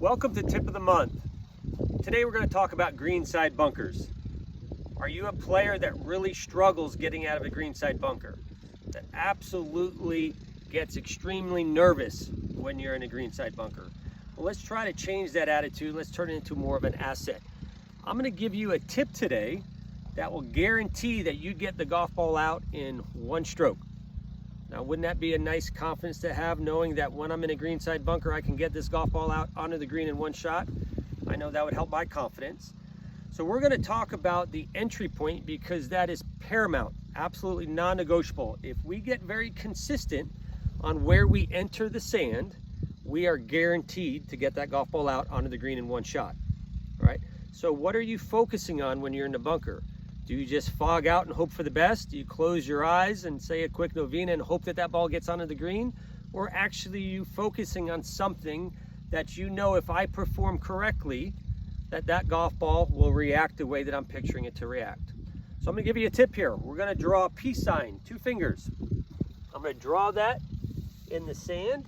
Welcome to Tip of the Month. Today we're going to talk about greenside bunkers. Are you a player that really struggles getting out of a greenside bunker? That absolutely gets extremely nervous when you're in a greenside bunker? Well, let's try to change that attitude. Let's turn it into more of an asset. I'm going to give you a tip today that will guarantee that you get the golf ball out in one stroke. Now, wouldn't that be a nice confidence to have, knowing that when I'm in a greenside bunker, I can get this golf ball out onto the green in one shot? I know that would help my confidence. So we're going to talk about the entry point because that is paramount, absolutely non-negotiable. If we get very consistent on where we enter the sand, we are guaranteed to get that golf ball out onto the green in one shot. All right. So what are you focusing on when you're in the bunker? Do you just fog out and hope for the best? Do you close your eyes and say a quick novena and hope that that ball gets onto the green? Or actually you focusing on something that you know, if I perform correctly, that golf ball will react the way that I'm picturing it to react? So I'm gonna give you a tip here. We're gonna draw a peace sign, 2 fingers. I'm gonna draw that in the sand,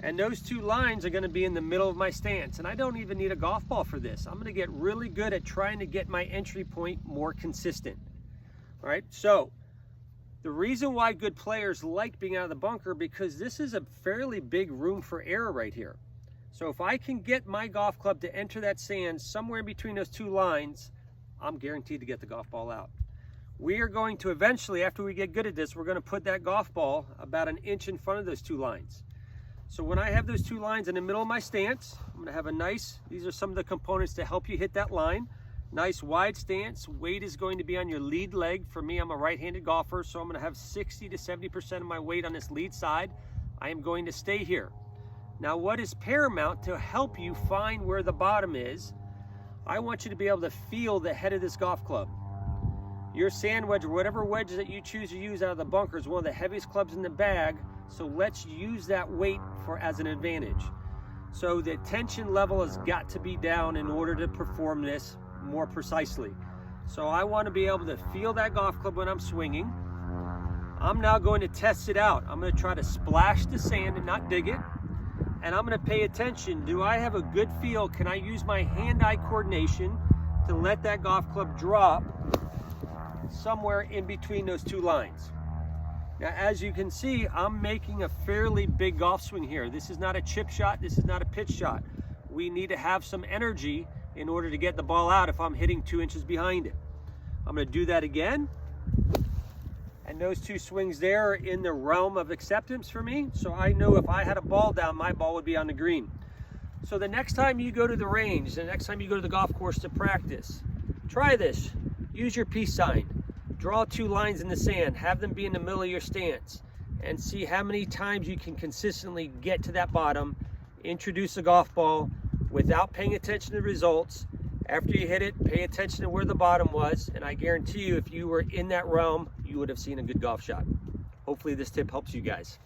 and those 2 lines are gonna be in the middle of my stance. And I don't even need a golf ball for this. I'm gonna get really good at trying to get my entry point more consistent. All right, so the reason why good players like being out of the bunker, because this is a fairly big room for error right here. So if I can get my golf club to enter that sand somewhere in between those 2 lines, I'm guaranteed to get the golf ball out. We are going to eventually, after we get good at this, we're gonna put that golf ball about 1 inch in front of those 2 lines. So when I have those 2 lines in the middle of my stance, I'm gonna have a nice, these are some of the components to help you hit that line. Nice wide stance. Weight is going to be on your lead leg. For me, I'm a right-handed golfer, so I'm gonna have 60 to 70% of my weight on this lead side. I am going to stay here. Now, what is paramount to help you find where the bottom is, I want you to be able to feel the head of this golf club. Your sand wedge, or whatever wedge that you choose to use out of the bunker, is one of the heaviest clubs in the bag. So let's use that weight as an advantage. So the tension level has got to be down in order to perform this more precisely. So I want to be able to feel that golf club when I'm swinging. I'm now going to test it out. I'm going to try to splash the sand and not dig it. And I'm going to pay attention. Do I have a good feel? Can I use my hand-eye coordination to let that golf club drop somewhere in between those 2 lines? Now, as you can see, I'm making a fairly big golf swing here. This is not a chip shot. This is not a pitch shot. We need to have some energy in order to get the ball out if I'm hitting 2 inches behind it. I'm going to do that again. And those 2 swings there are in the realm of acceptance for me. So I know if I had a ball down, my ball would be on the green. So the next time you go to the range, the next time you go to the golf course to practice, try this. Use your peace sign. Draw 2 lines in the sand, have them be in the middle of your stance, and see how many times you can consistently get to that bottom, introduce a golf ball without paying attention to results. After you hit it, pay attention to where the bottom was, and I guarantee you, if you were in that realm, you would have seen a good golf shot. Hopefully this tip helps you guys.